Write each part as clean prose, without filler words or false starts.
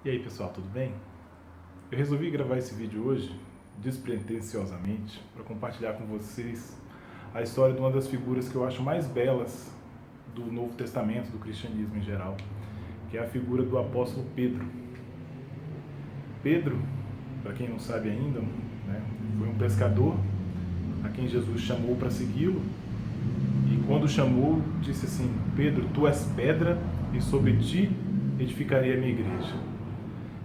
E aí pessoal, tudo bem? Eu resolvi gravar esse vídeo hoje, despretensiosamente, para compartilhar com vocês a história de uma das figuras que eu acho mais belas do Novo Testamento, do cristianismo em geral, que é a figura do apóstolo Pedro. Pedro, para quem não sabe ainda, né, foi um pescador a quem Jesus chamou para segui-lo, e quando chamou, disse assim: Pedro, tu és pedra e sobre ti edificarei a minha igreja.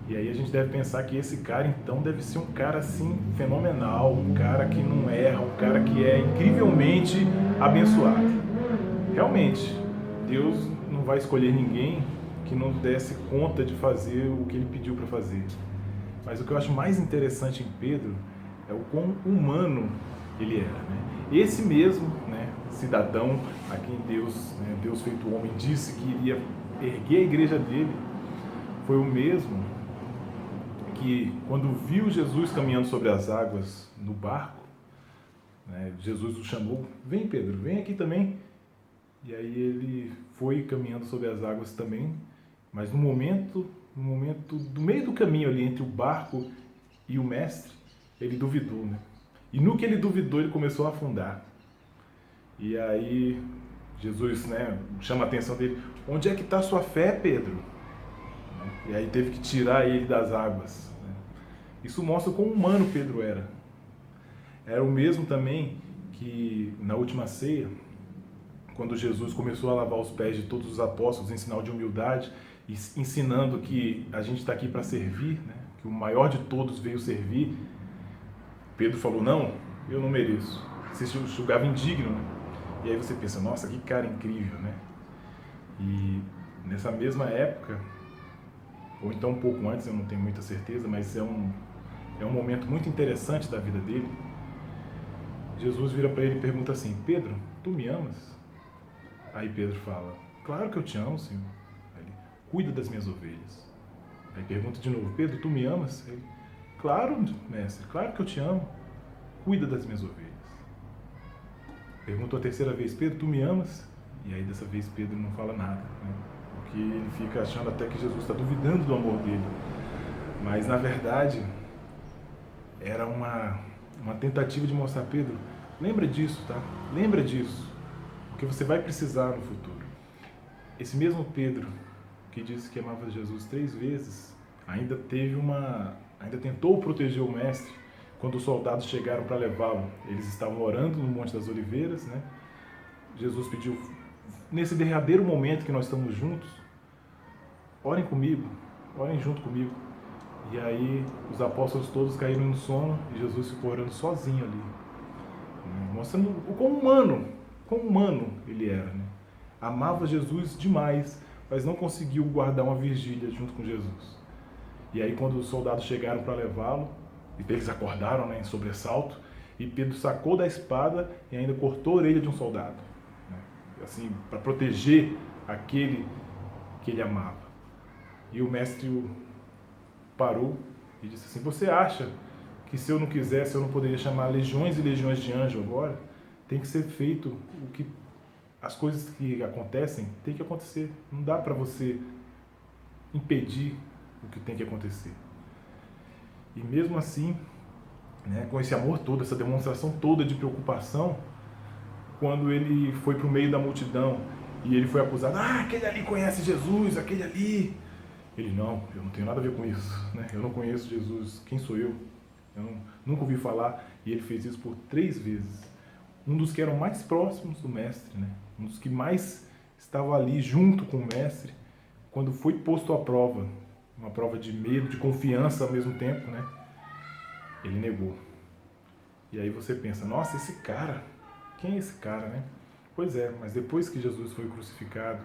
E aí a gente deve pensar que esse cara então deve ser um cara assim fenomenal, um cara que não erra, um cara que é incrivelmente abençoado. Realmente, Deus não vai escolher ninguém que não desse conta de fazer o que ele pediu para fazer. Mas o que eu acho mais interessante em Pedro é o quão humano ele era, né? Esse mesmo, né, cidadão a quem Deus, né, Deus feito homem, disse que iria erguer a igreja dele, foi o mesmo que quando viu Jesus caminhando sobre as águas no barco, né, Jesus o chamou: vem Pedro, vem aqui também. E aí ele foi caminhando sobre as águas também, mas no momento do meio do caminho ali entre o barco e o mestre, ele duvidou, né? E no que ele duvidou, ele começou a afundar. E aí Jesus, né, chama a atenção dele: onde é que está a sua fé, Pedro? E aí teve que tirar ele das águas. Isso mostra quão humano Pedro era. Era o mesmo também que na última ceia, quando Jesus começou a lavar os pés de todos os apóstolos em sinal de humildade, ensinando que a gente está aqui para servir, né? Que o maior de todos veio servir, Pedro falou: não, eu não mereço. Se julgava indigno, né? E aí você pensa: nossa, que cara incrível, né? E nessa mesma época, ou então um pouco antes, eu não tenho muita certeza, mas é um momento muito interessante da vida dele. Jesus vira para ele e pergunta assim: Pedro, tu me amas? Aí Pedro fala: claro que eu te amo, Senhor. Aí ele: cuida das minhas ovelhas. Aí pergunta de novo: Pedro, tu me amas? Ele: claro, mestre, claro que eu te amo. Cuida das minhas ovelhas. Perguntou a terceira vez: Pedro, tu me amas? E aí dessa vez Pedro não fala nada, né? Porque ele fica achando até que Jesus está duvidando do amor dele. Mas na verdade era uma tentativa de mostrar: Pedro, lembra disso, tá? Lembra disso, porque você vai precisar no futuro. Esse mesmo Pedro que disse que amava Jesus 3 vezes, ainda tentou proteger o mestre quando os soldados chegaram para levá-lo. Eles estavam orando no Monte das Oliveiras, né? Jesus pediu: nesse derradeiro momento que nós estamos juntos, orem comigo, orem junto comigo. E aí os apóstolos todos caíram no sono e Jesus ficou orando sozinho ali, né? Mostrando o quão humano ele era, né? Amava Jesus demais, mas não conseguiu guardar uma vigília junto com Jesus. E aí quando os soldados chegaram para levá-lo, e eles acordaram, né, em sobressalto, e Pedro sacou da espada e ainda cortou a orelha de um soldado, né? Assim, para proteger aquele que ele amava. E o mestre parou e disse assim: você acha que se eu não quisesse eu não poderia chamar legiões e legiões de anjos agora? Tem que ser feito o que as coisas que acontecem tem que acontecer. Não dá para você impedir o que tem que acontecer. E mesmo assim, né, com esse amor todo, essa demonstração toda de preocupação, quando ele foi para o meio da multidão e ele foi acusado: aquele ali conhece Jesus, aquele ali. Ele: não, eu não tenho nada a ver com isso, né? Eu não conheço Jesus, quem sou eu? Nunca ouvi falar. E ele fez isso por 3 vezes. Um dos que eram mais próximos do mestre, né? Um dos que mais estava ali junto com o mestre, quando foi posto à prova, uma prova de medo, de confiança ao mesmo tempo, né? Ele negou. E aí você pensa: nossa, esse cara, quem é esse cara, né? Pois é, mas depois que Jesus foi crucificado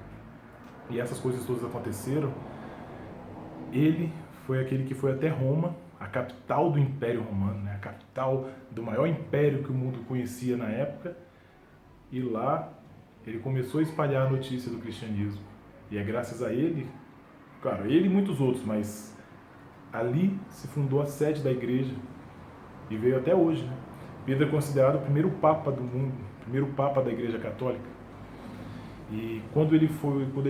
e essas coisas todas aconteceram, ele foi aquele que foi até Roma, a capital do Império Romano, né? A capital do maior império que o mundo conhecia na época, e lá ele começou a espalhar a notícia do cristianismo. E é graças a ele, claro, ele e muitos outros, mas ali se fundou a sede da igreja e veio até hoje, né? Pedro é considerado o primeiro papa do mundo, o primeiro papa da Igreja Católica. E quando ele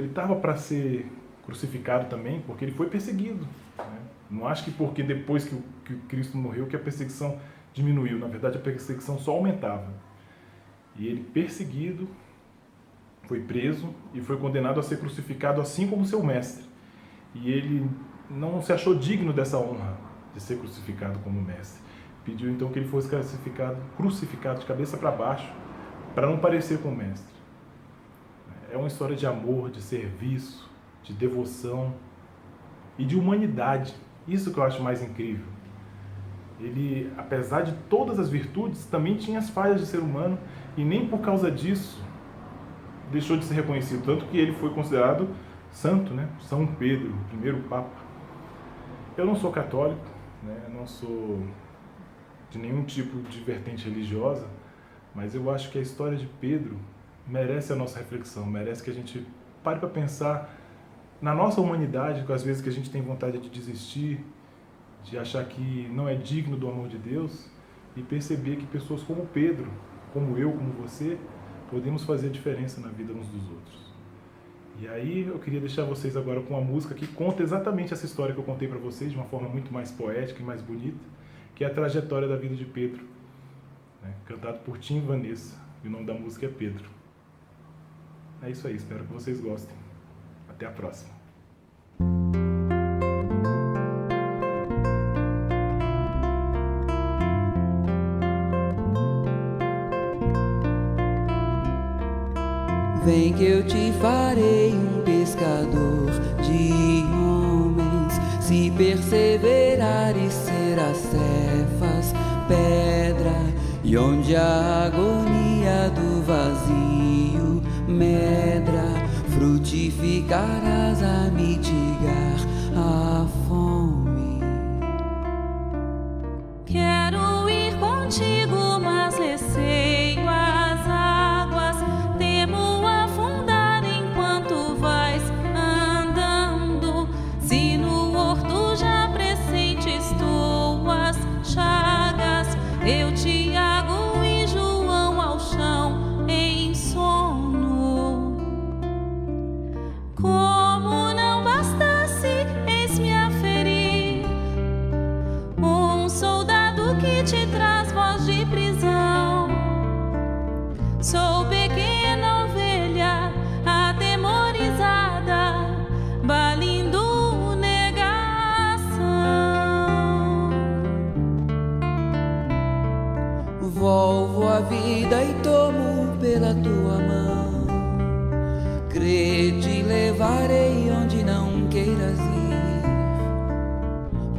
estava para ser crucificado também, porque ele foi perseguido, né? Não acho que porque depois que Cristo morreu que a perseguição diminuiu. Na verdade, a perseguição só aumentava. E ele, perseguido, foi preso e foi condenado a ser crucificado assim como seu mestre. E ele não se achou digno dessa honra de ser crucificado como mestre. Pediu então que ele fosse crucificado de cabeça para baixo, para não parecer com o mestre. É uma história de amor, de serviço, de devoção e de humanidade. Isso que eu acho mais incrível. Ele, apesar de todas as virtudes, também tinha as falhas de ser humano e nem por causa disso deixou de ser reconhecido. Tanto que ele foi considerado santo, né? São Pedro, o primeiro Papa. Eu não sou católico, né? Eu não sou de nenhum tipo de vertente religiosa, mas eu acho que a história de Pedro merece a nossa reflexão, merece que a gente pare para pensar na nossa humanidade, que às vezes que a gente tem vontade de desistir, de achar que não é digno do amor de Deus, e perceber que pessoas como Pedro, como eu, como você, podemos fazer a diferença na vida uns dos outros. E aí eu queria deixar vocês agora com uma música que conta exatamente essa história que eu contei para vocês, de uma forma muito mais poética e mais bonita, que é a trajetória da vida de Pedro, né? Cantado por Tim e Vanessa, e o nome da música é Pedro. É isso aí, espero que vocês gostem. Até a próxima. Vem que eu te farei um pescador de homens, se perseverares serás Cefas, pedra, e onde a agonia do vazio medra, frutificarás a mitigar a fome. Quero ir contigo, mas receio as águas, temo afundar enquanto vais andando. Se no horto já pressentes tuas chagas, eu, Tiago e João ao chão em sono. Como não bastasse, eis-me a ferir um soldado que te traz voz de prisão. Sou pequena ovelha atemorizada, balindo negação. Volvo a vida e tomo pela tua mão, te levarei onde não queiras ir.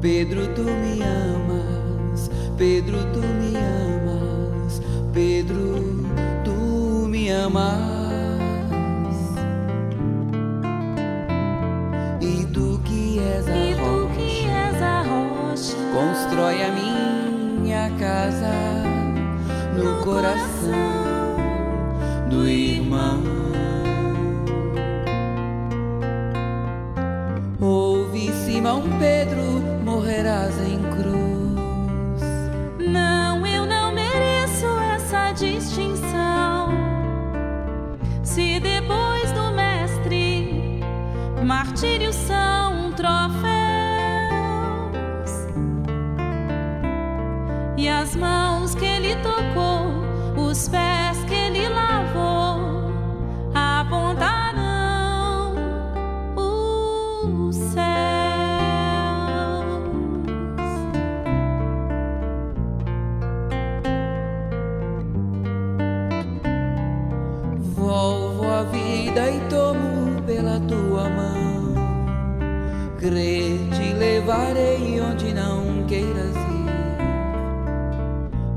Pedro, tu me amas, Pedro, tu me amas, Pedro, tu me amas. E tu que és a rocha, constrói a minha casa no coração do irmão. Ouve, Simão Pedro, morrerás em cruz. Não, eu não mereço essa distinção. Se depois do mestre martírios são troféus, e as mãos que ele tocou, os pés que ele lavou, apontarão os céus. Volvo a vida e tomo pela tua mão, te levarei onde não queiras ir.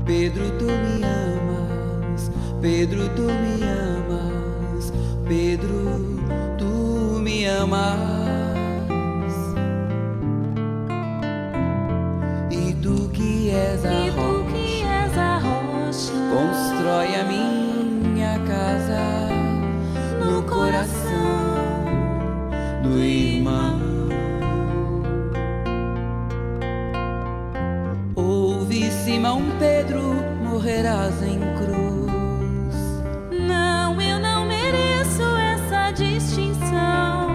Pedro, tu me amas, Pedro, tu me amas, Pedro, tu me amas. E tu que és a rocha, constrói a minha casa no coração do irmão. Ouve, Simão Pedro, morrerás em cruz. Não, eu não mereço essa distinção.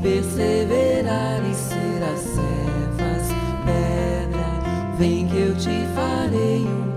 perseverar e ser as servas pedra, vem que eu te farei um